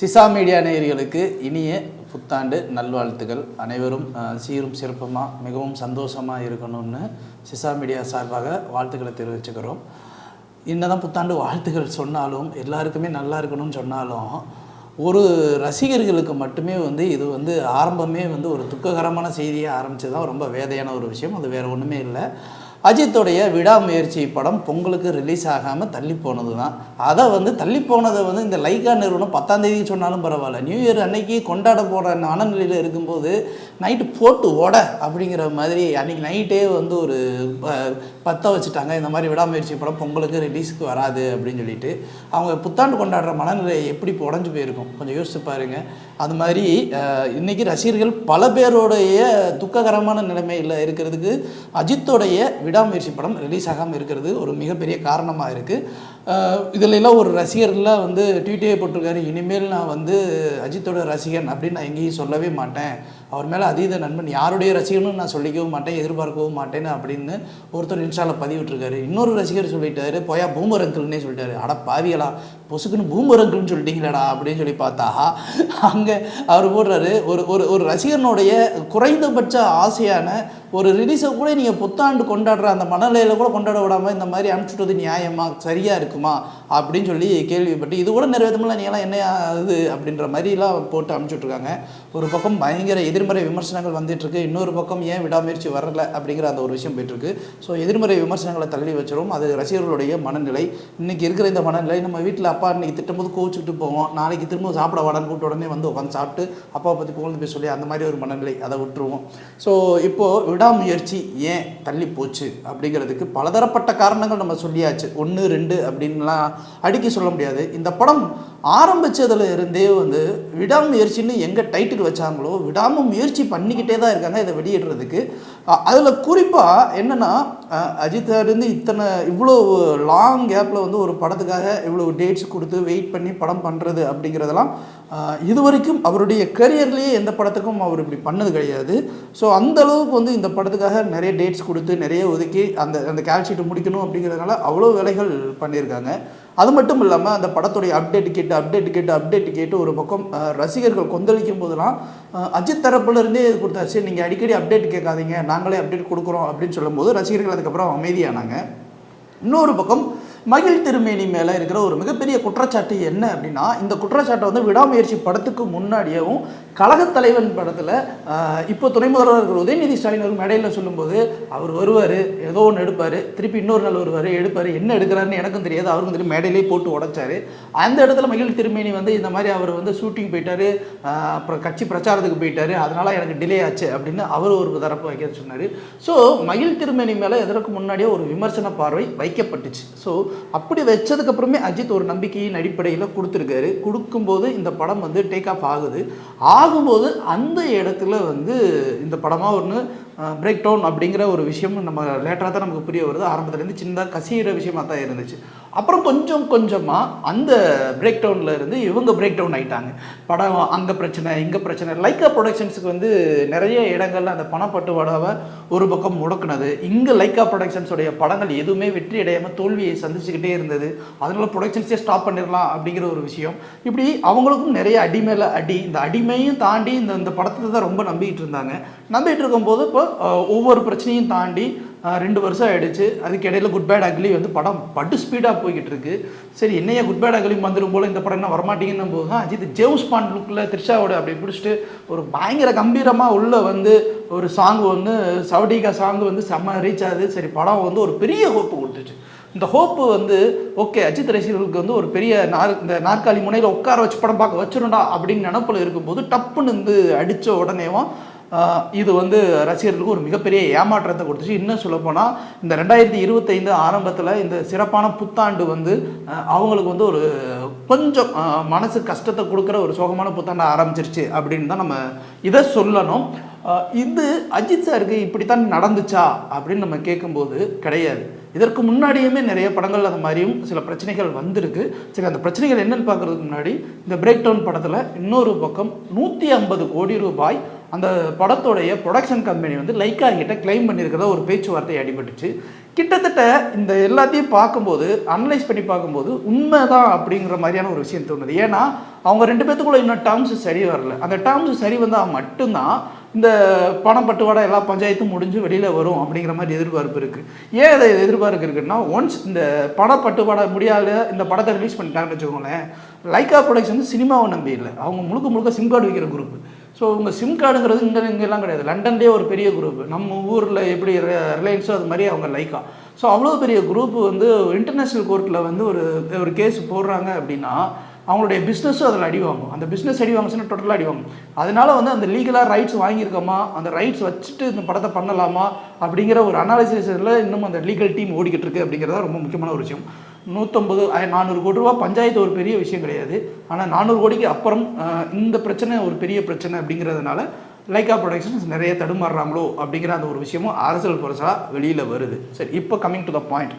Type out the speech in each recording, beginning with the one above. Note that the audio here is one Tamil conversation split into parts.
சிசா மீடியா நேயர்களுக்கு இனிய புத்தாண்டு நல்வாழ்த்துக்கள். அனைவரும் சீரும் சிறப்புமாக மிகவும் சந்தோஷமாக இருக்கணும்னு சிசா மீடியா சார்பாக வாழ்த்துக்களை தெரிவிச்சுக்கிறோம். என்னதான் புத்தாண்டு வாழ்த்துக்கள் சொன்னாலும் எல்லாருக்குமே நல்லா இருக்கணும்னு சொன்னாலும் ஒரு ரசிகர்களுக்கு மட்டுமே இது ஆரம்பமே ஒரு துக்ககரமான செய்தியாக ஆரம்பித்து தான் ரொம்ப வேதையான ஒரு விஷயம். அது வேறு ஒன்றுமே இல்லை. அஜித்தோடைய விடாமுயற்சி படம் பொங்கலுக்கு ரிலீஸ் ஆகாமல் தள்ளி போனது தான். அதை தள்ளி போனதை இந்த லைக்கா நிறுவனம் 10ஆம் தேதி சொன்னாலும் பரவாயில்ல, நியூ இயர் அன்னைக்கு கொண்டாட போகிற மனநிலையில் இருக்கும்போது நைட்டு போட்டு ஓட அப்படிங்கிற மாதிரி அன்றைக்கி நைட்டே ஒரு பற்ற வச்சுட்டாங்க. இந்த மாதிரி விடாமுயற்சி படம் பொங்கலுக்கு ரிலீஸுக்கு வராது அப்படின்னு சொல்லிட்டு அவங்க புத்தாண்டு கொண்டாடுற மனநிலை எப்படி உடஞ்சி போயிருக்கும் கொஞ்சம் யோசிச்சு பாருங்கள். அது மாதிரி இன்றைக்கி ரசிகர்கள் பல பேருடைய துக்ககரமான நிலைமையில் இருக்கிறதுக்கு அஜித்தோடைய விடாமுயற்சி படம் ரிலீஸ் ஆகாமல் இருக்கிறது ஒரு மிகப்பெரிய காரணமாக இருக்குது. இதில் எல்லாம் ஒரு ரசிகர்லாம் ட்வீட்டே போட்டிருக்காரு, இனிமேல் நான் அஜித்தோட ரசிகன் அப்படின்னு நான் எங்கேயும் சொல்லவே மாட்டேன், அவர் மேலே அதீத நண்பன், யாருடைய ரசிகனும் நான் சொல்லிக்கவும் மாட்டேன், எதிர்பார்க்கவும் மாட்டேன்னு அப்படின்னு ஒருத்தர் இன்ஸ்டாவில் பதிவிட்டுருக்காரு. இன்னொரு ரசிகர் சொல்லிட்டாரு, போயா பூமர் அங்கிள்னே சொல்லிட்டாரு. அட பாவிகளா, பொசுக்குன்னு பூமர் அங்கிள்னு சொல்லிட்டீங்களாடா அப்படின்னு சொல்லி பார்த்தா அங்கே அவர் போடுறாரு, ஒரு ரசிகனுடைய குறைந்தபட்ச ஆசையான ஒரு ரிலீஸை கூட நீங்கள் புத்தாண்டு கொண்டாடுற அந்த மனநிலையில் கூட கொண்டாட விடாமல் இந்த மாதிரி அனுப்பிச்சுட்டது நியாயமா, சரியாக இருக்குமா அப்படின்னு சொல்லி கேள்விப்பட்டு இது கூட நிறைவேற்றமில்ல, நீங்களாம் என்ன ஆகுது அப்படின்ற மாதிரிலாம் போட்டு அனுப்பிச்சுட்ருக்காங்க. ஒரு பக்கம் பயங்கர எதிர்மறை விமர்சனங்கள் வந்துட்டுருக்கு, இன்னொரு பக்கம் ஏன் விடாமுயற்சி வரல அப்படிங்கிற அந்த ஒரு விஷயம் போயிட்டுருக்கு. ஸோ எதிர்மறை விமர்சனங்களை தள்ளி வச்சிரும். அது ரசிகர்களுடைய மனநிலை. இன்றைக்கி இருக்கிற இந்த மனநிலை, நம்ம வீட்டில் அப்பா இன்றைக்கி திட்டும்போது கோவிச்சுட்டு போவோம், நாளைக்கு திரும்ப சாப்பிட வாடன்னு கூப்பிட்டு உடனே உட்காந்து சாப்பிட்டு அப்பாவை பற்றி புகழ்ந்து போய் சொல்லி அந்த மாதிரி ஒரு மனநிலை, அதை விட்டுருவோம். ஸோ இப்போது விடாமுயற்சி ஏன் தள்ளி போச்சு அப்படிங்கிறதுக்கு பலதரப்பட்ட காரணங்கள் நம்ம சொல்லியாச்சு. 1 2 அப்படின்லாம் அடிக்க சொல்ல முடியாது. இந்த படம் ஆரம்பித்ததில் இருந்தே விடாமுயற்சின்னு எங்கே டைட்டில் வச்சாங்களோ விடாமல் முயற்சி பண்ணிக்கிட்டே தான் இருக்காங்க இதை வெளியிடுறதுக்கு. அதில் குறிப்பாக என்னென்னா, அஜித்திலிருந்து இவ்வளோ லாங் கேப்பில் ஒரு படத்துக்காக இவ்வளோ டேட்ஸ் கொடுத்து வெயிட் பண்ணி படம் பண்ணுறது அப்படிங்கிறதெல்லாம் இது வரைக்கும் அவருடைய கரியர்லேயே எந்த படத்துக்கும் அவர் இப்படி பண்ணது கிடையாது. ஸோ அந்தளவுக்கு இந்த படத்துக்காக நிறைய டேட்ஸ் கொடுத்து நிறைய ஒதுக்கி அந்த கால்ஷீட்டை முடிக்கணும் அப்படிங்கிறதுனால அவ்வளோ வேலைகள் பண்ணியிருக்காங்க. அது மட்டும் இல்லாமல் அந்த படத்துடைய அப்டேட் கேட்டு ஒரு பக்கம் ரசிகர்கள் கொந்தளிக்கும் போதெல்லாம் அஜித் தரப்புலேருந்தே இது கொடுத்தாச்சு, நீங்கள் அடிக்கடி அப்டேட் கேட்காதீங்க, நாங்களே அப்டேட் கொடுக்குறோம் அப்படின்னு சொல்லும்போது ரசிகர்கள் அதுக்கப்புறம் அமைதியானாங்க. இன்னொரு பக்கம் மகிழ் திருமேனி மேலே இருக்கிற ஒரு மிகப்பெரிய குற்றச்சாட்டு என்ன அப்படின்னா, இந்த குற்றச்சாட்டை விடாமுயற்சி படத்துக்கு முன்னாடியும் கழகத்தலைவன் படத்தில் இப்போ துணை முதல்வர் உதயநிதி ஸ்டாலின் ஒரு மேடையில் சொல்லும்போது, அவர் வருவார், ஏதோ ஒன்று எடுப்பார், திருப்பி இன்னொரு நாள் வருவார், எடுப்பார், என்ன எடுக்கிறாருன்னு எனக்கும் தெரியாது, அவருக்கும் தெரியும், மேடையிலே போட்டு உடைச்சார். அந்த இடத்துல மகிழ் திருமேனி இந்த மாதிரி அவர் ஷூட்டிங் போயிட்டார், அப்புறம் கட்சி பிரச்சாரத்துக்கு போயிட்டார், அதனால் எனக்கு டிலே ஆச்சு அப்படின்னு அவர் ஒரு தரப்பு வைக்க சொன்னார். ஸோ மகிழ் திருமேனி மேலே எதற்கு முன்னாடியே ஒரு விமர்சன பார்வை வைக்கப்பட்டுச்சு. ஸோ அப்படி வச்சதுக்கப்புறமே அஜித் ஒரு நம்பிக்கையின் அடிப்படையில் கொடுத்துருக்காரு. கொடுக்கும்போது இந்த படம் டேக் ஆஃப் ஆகும்போது அந்த இடத்துல இந்த படமாக ஒன்று பிரேக் டவுன் அப்படிங்கிற ஒரு விஷயம் நம்ம லேட்டராக தான் நமக்கு புரிய வருது. ஆரம்பத்துலேருந்து சின்னதாக கசிகிற விஷயமாக தான் இருந்துச்சு. அப்புறம் கொஞ்சம் கொஞ்சமாக அந்த பிரேக் டவுனில் இருந்து இவங்க பிரேக் டவுன் ஆகிட்டாங்க. படம் அங்கே பிரச்சனை, இங்கே பிரச்சனை. லைக்கா ப்ரொடக்ஷன்ஸுக்கு நிறைய இடங்கள்ல அந்த பணப்பட்டுவாடாவை ஒரு பக்கம் முடக்குனது. இங்கே லைக்கா ப்ரொடக்ஷன்ஸோடைய படங்கள் எதுவுமே வெற்றி அடையாமல் தோல்வியை சந்திச்சுக்கிட்டே இருந்தது. அதனால ப்ரொடக்ஷன்ஸே ஸ்டாப் பண்ணிடலாம் அப்படிங்கிற ஒரு விஷயம். இப்படி அவங்களுக்கும் நிறைய அடி மேலே அடி. இந்த அடிமையும் தாண்டி இந்த படத்தை தான் ரொம்ப நம்பிக்கிட்டு இருந்தாங்க. நம்பிட்டு இருக்கும்போது இப்போ ஒவ்வொரு பிரச்சனையும் தாண்டி 2 வருஷம் ஆகிடுச்சு. அதுக்கு இடையில குட் பேட் அக்லி படம் பட்டு ஸ்பீடாக போய்கிட்டு இருக்கு. சரி, என்னையா குட் பேட் அக்லி வந்துடும் போல் இந்த படம் என்ன வரமாட்டேங்கன்னு போது தான் அஜித் ஜேம்ஸ் பாண்ட் லுக்கில் த்ரிஷாவோட அப்படி பிடிச்சிட்டு ஒரு பயங்கர கம்பீரமாக உள்ள ஒரு சாங் சவுடிகா சாங் செம்ம ரீச் ஆகுது. சரி, படம் ஒரு பெரிய ஹோப்பு கொடுத்துச்சு. இந்த ஹோப்பு ஓகே, அஜித் ரசிகர்களுக்கு ஒரு பெரிய இந்த நாற்காலி முனையில் உட்கார வச்சு படம் பார்க்க வச்சிருண்டா அப்படின்னு நினப்பில் இருக்கும்போது டப்புன்னு அடித்த உடனேவும் இது ரசிகர்களுக்கு ஒரு மிகப்பெரிய ஏமாற்றத்தை கொடுத்துச்சு. இன்னும் சொல்லப்போனால் இந்த 2025 ஆரம்பத்தில் இந்த சிறப்பான புத்தாண்டு அவங்களுக்கு ஒரு கொஞ்சம் மனசு கஷ்டத்தை கொடுக்குற ஒரு சோகமான புத்தாண்டு ஆரம்பிச்சிருச்சு அப்படின்னு தான் நம்ம இதை சொல்லணும். இது அஜித் சாருக்கு இப்படித்தான் நடந்துச்சா அப்படின்னு நம்ம கேட்கும்போது கிடையாது. இதற்கு முன்னாடியுமே நிறைய படங்கள் அது மாதிரியும் சில பிரச்சனைகள் வந்திருக்கு. சரி, அந்த பிரச்சனைகள் என்னன்னு பார்க்குறதுக்கு முன்னாடி இந்த பிரேக் டவுன் படத்தில் இன்னொரு பக்கம் 150 கோடி ரூபாய் அந்த படத்தோடைய ப்ரொடக்ஷன் கம்பெனி வந்து லைக்கா கிட்ட கிளைம் பண்ணியிருக்கிறதா ஒரு பேச்சுவார்த்தை அடிபட்டுச்சு. கிட்டத்தட்ட இந்த எல்லாத்தையும் பார்க்கும்போது அனலைஸ் பண்ணி பார்க்கும்போது உண்மைதான் அப்படிங்கிற மாதிரியான ஒரு விஷயம் தோணுது. ஏன்னா அவங்க 2 பேத்துக்குள்ள இன்னும் டேர்ம்ஸ் சரி வரல. அந்த டேர்ம்ஸ் சரி வந்தால் மட்டும்தான் இந்த பணம் பட்டுவாடா எல்லா பஞ்சாயத்தும் முடிஞ்சு வெளியில் வரும் அப்படிங்கிற மாதிரி எதிர்பார்ப்பு இருக்குது. ஏன் அதை எதிர்பார்ப்பு இருக்குன்னா, ஒன்ஸ் இந்த பணப்பட்டுவாடா முடியாத இந்த படத்தை ரிலீஸ் பண்ணிட்டாங்கன்னு வச்சுக்கோங்களேன், லைக்கா ப்ரொடக்ஷன் சினிமாவை நம்பி இல்லை, அவங்க முழுக்க சிம் கார்டு விற்கிற குரூப். ஸோ உங்கள் சிம் கார்டுங்கிறது இங்கெல்லாம் கிடையாது. லண்டன்லேயே ஒரு பெரிய குரூப், நம்ம ஊரில் எப்படி ரிலையன்ஸோ அது மாதிரி அவங்க லைக்கா. ஸோ அவ்வளோ பெரிய குரூப் வந்து இன்டர்நேஷ்னல் கோர்ட்டில் வந்து ஒரு கேஸ் போடுறாங்க அப்படின்னா அவங்களுடைய பிஸ்னஸும் அதில் அடிவாங்கும். அந்த பிஸ்னஸ் அடிவாங்குச்சுன்னா டோட்டலாக அடிவாங்கும். அதனால் வந்து அந்த லீகலாக ரைட்ஸ் வாங்கியிருக்கோமா, அந்த ரைட்ஸ் வச்சுட்டு இந்த படத்தை பண்ணலாமா அப்படிங்கிற ஒரு அனாலிசிஸில் இன்னும் அந்த லீகல் டீம் ஓடிக்கிட்டு இருக்குது அப்படிங்கிறதா ரொம்ப முக்கியமான ஒரு விஷயம். 400 கோடி ரூபா பஞ்சாயத்து ஒரு பெரிய விஷயம் கிடையாது. ஆனால் 400 கோடிக்கு அப்புறம் இந்த பிரச்சனை ஒரு பெரிய பிரச்சனை அப்படிங்கிறதுனால லைக்கா ப்ரொடக்ஷன்ஸ் நிறைய தடுமாறுறாங்களோ அப்படிங்கிற அந்த ஒரு விஷயமும் அரசியல் புரட்சாக வெளியில் வருது. சரி, இப்போ கம்மிங் டு த பாயிண்ட்.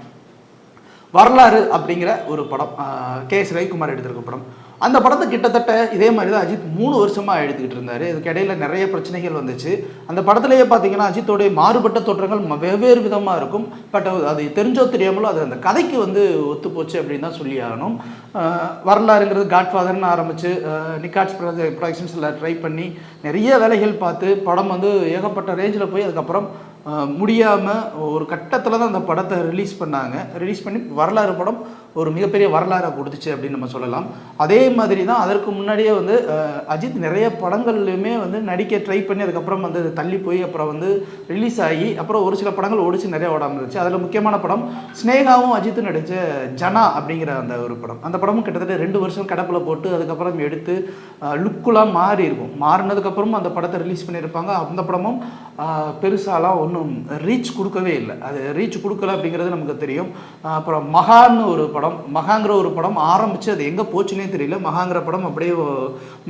வரலாறு அப்படிங்கிற ஒரு படம், கே.எஸ். ரவிக்குமார் எடுத்திருக்க படம். அந்த படத்தை கிட்டத்தட்ட இதே மாதிரி தான் அஜித் 3 வருஷமாக எடுத்துக்கிட்டு இருந்தார். இதுக்கு இடையில் நிறைய பிரச்சனைகள் வந்துச்சு. அந்த படத்துலேயே பார்த்தீங்கன்னா அஜித்தோடைய மாறுபட்ட தோற்றங்கள் வெவ்வேறு விதமாக இருக்கும். பட் அது தெரிஞ்சோ தெரியாமலோ அது அந்த கதைக்கு வந்து ஒத்து போச்சு அப்படின்னு தான் சொல்லி ஆகணும். வரலாறுங்கிறது காட்ஃபாதர்னு ஆரம்பித்து நிக்காட்ஸ் ப்ரொடக்ஷன்ஸில் ட்ரை பண்ணி நிறைய வேலைகள் பார்த்து படம் வந்து ஏகப்பட்ட ரேஞ்சில் போய் அதுக்கப்புறம் முடியாமல் ஒரு கட்டத்தில் தான் அந்த படத்தை ரிலீஸ் பண்ணாங்க. ரிலீஸ் பண்ணி வரலாறு படம் ஒரு மிகப்பெரிய வரலாறை கொடுத்துச்சு அப்படின்னு நம்ம சொல்லலாம். அதே மாதிரி தான் அதற்கு முன்னாடியே வந்து அஜித் நிறைய படங்கள்லையுமே வந்து நடிக்க ட்ரை பண்ணி அதுக்கப்புறம் வந்து தள்ளி போய் அப்புறம் வந்து ரிலீஸ் ஆகி அப்புறம் ஒரு சில படங்கள் ஓடிச்சு, நிறைய ஓடாமல் இருந்துச்சு. அதில் முக்கியமான படம் ஸ்னேகாவும் அஜித்தும் நடித்த ஜனா அப்படிங்கிற அந்த ஒரு படம். அந்த படமும் கிட்டத்தட்ட 2 வருஷம் கிடப்பில் போட்டு அதுக்கப்புறம் எடுத்து லுக்குலாம் மாறி இருக்கும். மாறினதுக்கப்புறமும் அந்த படத்தை ரிலீஸ் பண்ணியிருப்பாங்க. அந்த படமும் பெருசாலாம் ஒன்றும் ரீச் கொடுக்கவே இல்லை. அது ரீச் கொடுக்கல அப்படிங்கிறது நமக்கு தெரியும். அப்புறம் மகான்னு ஒரு படம், மகாங்கிற ஒரு படம் ஆரம்பித்து அது எங்கே போச்சுன்னே தெரியல. மகாங்கிற படம் அப்படியே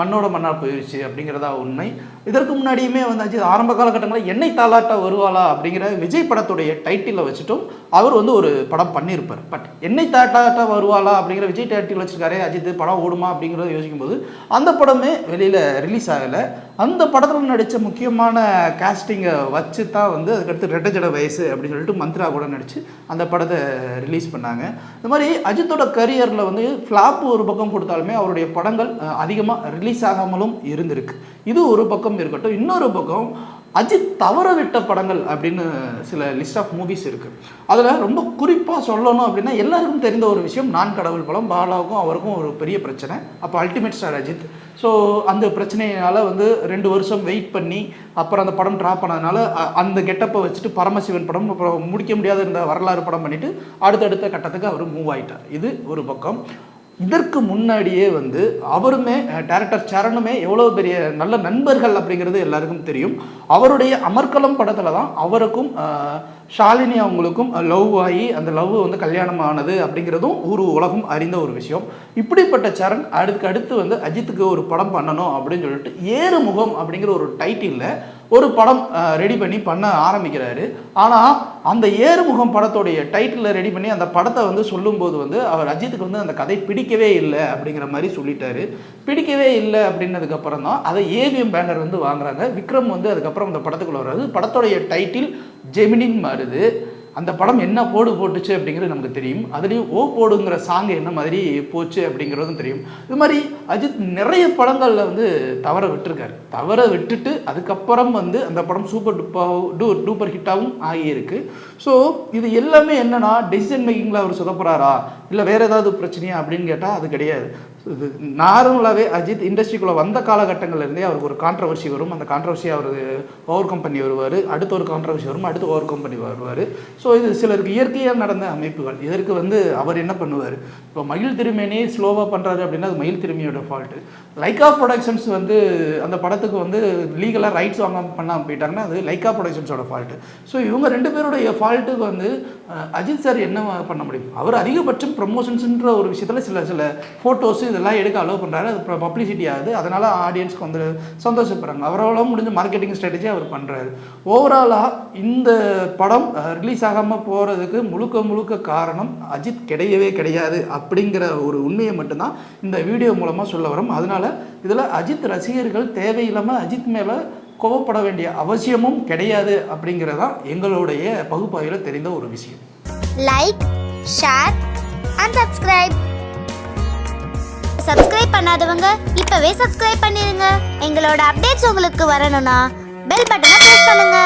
மண்ணோட மண்ணாக போயிடுச்சு அப்படிங்கிறதா உண்மை. இதற்கு முன்னாடியுமே வந்து அஜித் ஆரம்ப காலகட்டங்களில் என்னை தாலாட்டா வருவாளா அப்படிங்கிற விஜய் படத்துடைய டைட்டிலை வச்சுட்டும் அவர் வந்து ஒரு படம் பண்ணியிருப்பார். பட் என்னை தாலாட்டா வருவாளா அப்படிங்கிற விஜய் டைட்டில் வச்சுருக்காரே அஜித், படம் ஓடுமா அப்படிங்கிறத யோசிக்கும்போது அந்த படமே வெளியில் ரிலீஸ் ஆகலை. அந்த படத்தில் நடித்த முக்கியமான காஸ்டிங்கை வச்சு தான் வந்து அதுக்கடுத்து ரெட்ட ஜட வயசு அப்படின்னு சொல்லிட்டு மந்த்ரா கூட நடித்து அந்த படத்தை ரிலீஸ் பண்ணாங்க. இந்த மாதிரி அஜித்தோட கரியரில் வந்து ஃப்ளாப் ஒரு பக்கம் கொடுத்தாலுமே அவருடைய படங்கள் அதிகமாக ரிலீஸ் ஆகாமலும் இருந்திருக்கு. இது ஒரு பக்கம் இருக்கட்டும். இன்னொரு பக்கம் அஜித் தவற விட்ட படங்கள் அப்படின்னு சில லிஸ்ட் ஆஃப் மூவிஸ் இருக்குது. அதில் ரொம்ப குறிப்பாக சொல்லணும் அப்படின்னா எல்லாருக்கும் தெரிந்த ஒரு விஷயம், நான் கடவுள் படம். பாலாவுக்கும் அவருக்கும் ஒரு பெரிய பிரச்சனை. அப்போ அல்டிமேட் ஸ்டார் அஜித். ஸோ அந்த பிரச்சனையினால் வந்து 2 வருஷம் வெயிட் பண்ணி அப்புறம் அந்த படம் ட்ராப் பண்ணதுனால அந்த கெட்டப்பை வச்சுட்டு பரமசிவன் படம், அப்புறம் முடிக்க முடியாத இருந்த வரலாறு படம் பண்ணிவிட்டு அடுத்தடுத்த கட்டத்துக்கு அவர் மூவ் ஆகிட்டார். இது ஒரு பக்கம். இதற்கு முன்னாடியே வந்து அவருமே டைரக்டர் சரணுமே எவ்வளோ பெரிய நல்ல நண்பர்கள் அப்படிங்கிறது எல்லாருக்கும் தெரியும். அவருடைய அமர்கலம் படத்தில் தான் அவருக்கும் ஷாலினி அவங்களுக்கும் லவ் ஆகி அந்த லவ் வந்து கல்யாணம் ஆனது அப்படிங்கிறதும் ஒரு உலகம் அறிந்த ஒரு விஷயம். இப்படிப்பட்ட சரண் அடுத்து வந்து அஜித்துக்கு ஒரு படம் பண்ணணும் அப்படின்னு சொல்லிட்டு ஏறுமுகம் அப்படிங்கிற ஒரு டைட்டிலில் ஒரு படம் ரெடி பண்ண ஆரம்பிக்கிறாரு. ஆனால் அந்த ஏறுமுகம் படத்தோடைய டைட்டிலில் ரெடி பண்ணி அந்த படத்தை வந்து சொல்லும்போது வந்து அவர் அஜித்துக்கு வந்து அந்த கதை பிடிக்கவே இல்லை அப்படிங்கிற மாதிரி சொல்லிட்டாரு. பிடிக்கவே இல்லை அப்படின்னதுக்கப்புறம் தான் அதை ஏவிஎம் பேனர் வந்து வாங்குறாங்க. விக்ரம் வந்து அதுக்கப்புறம் அந்த படத்துக்குள்ள வர்றாரு. படத்தோடைய டைட்டில் ஜெமினின் மாறுது. அந்த படம் என்ன போட்டுச்சு அப்படிங்கிறது நமக்கு தெரியும். அதுலேயும் ஓ போடுங்கிற சாங் என்ன மாதிரி போச்சு அப்படிங்கிறதும் தெரியும். இது மாதிரி அஜித் நிறைய படங்களில் வந்து தவற விட்டுருக்காரு. தவற விட்டுட்டு அதுக்கப்புறம் வந்து அந்த படம் சூப்பர் டூப்பர் ஹிட்டாகவும் ஆகியிருக்கு. ஸோ இது எல்லாமே என்னன்னா டெசிஷன் மேக்கிங்கில் அவர் சொதப்புறாரா இல்லை வேறு ஏதாவது பிரச்சனையா அப்படின்னு கேட்டால் அது கிடையாது. இது நார்மலாகவே அஜித் இண்டஸ்ட்ரிக்குள்ளே வந்த காலகட்டங்கள்லேருந்தே அவருக்கு ஒரு கான்ட்ரவர்சி வரும். அந்த கான்ட்ரவர்சியை அவர் ஓவர் கம் பண்ணி வருவார். அடுத்து ஒரு கான்ட்ரவர்சி வரும், அடுத்து ஓவர் கம் பண்ணி வருவார். ஸோ இது சிலருக்கு இயற்கையாக நடந்த அமைப்புகள். இதற்கு வந்து அவர் என்ன பண்ணுவார், இப்போ மயில் திருமேனி ஸ்லோவாக பண்ணுறாரு அப்படின்னா அது மயில் திரும்பியோட ஃபால்ட்டு. லைக்கா ப்ரொடக்ஷன்ஸ் வந்து அந்த படத்துக்கு வந்து லீகலாக ரைட்ஸ் வாங்காமல் பண்ணாமல் போயிட்டாங்கன்னா அது லைக்கா ப்ரொடக்ஷன்ஸோட ஃபால்ட்டு. ஸோ இவங்க 2 பேருடைய ஃபால்ட்டுக்கு வந்து அஜித் சார் என்ன பண்ண முடியும்? அவர் அதிகபட்சம் ப்ரொமோஷன்ஸுன்ற ஒரு விஷயத்தில் சில ஃபோட்டோஸு இதெல்லாம் எடுக்க அலோவ் பண்ணுறாரு. அது பப்ளிசிட்டி ஆகுது. அதனால் ஆடியன்ஸ்க்கு வந்து சந்தோஷப்படுறாங்க. அவரால் முடிஞ்ச மார்க்கெட்டிங் ஸ்ட்ராட்டஜி அவர் பண்ணுறாரு. ஓவராலாக இந்த படம் ரிலீஸ் ஆகாமல் போகிறதுக்கு முழுக்க காரணம் அஜித் கிடையாது அப்படிங்கிற ஒரு உண்மையை மட்டும்தான் இந்த வீடியோ மூலமாக சொல்ல வரோம். அதனால் இதில் அஜித் ரசிகர்கள் தேவையில்லாமல் அஜித் மேலே கோவப்பட வேண்டிய அவசியமும் கிடையாது அப்படிங்கிறதான் எங்களுடைய பகுப்பாய்வில் தெரிந்த ஒரு விஷயம். லைக், ஷேர் அண்ட் சப்ஸ்கிரைப் பண்ணாதவங்க இப்பவே சப்ஸ்கிரைப் பண்ணிருங்க. எங்களோட அப்டேட்ஸ் உங்களுக்கு வரணும்னா பெல் பட்டனை பிரஸ் பண்ணுங்க.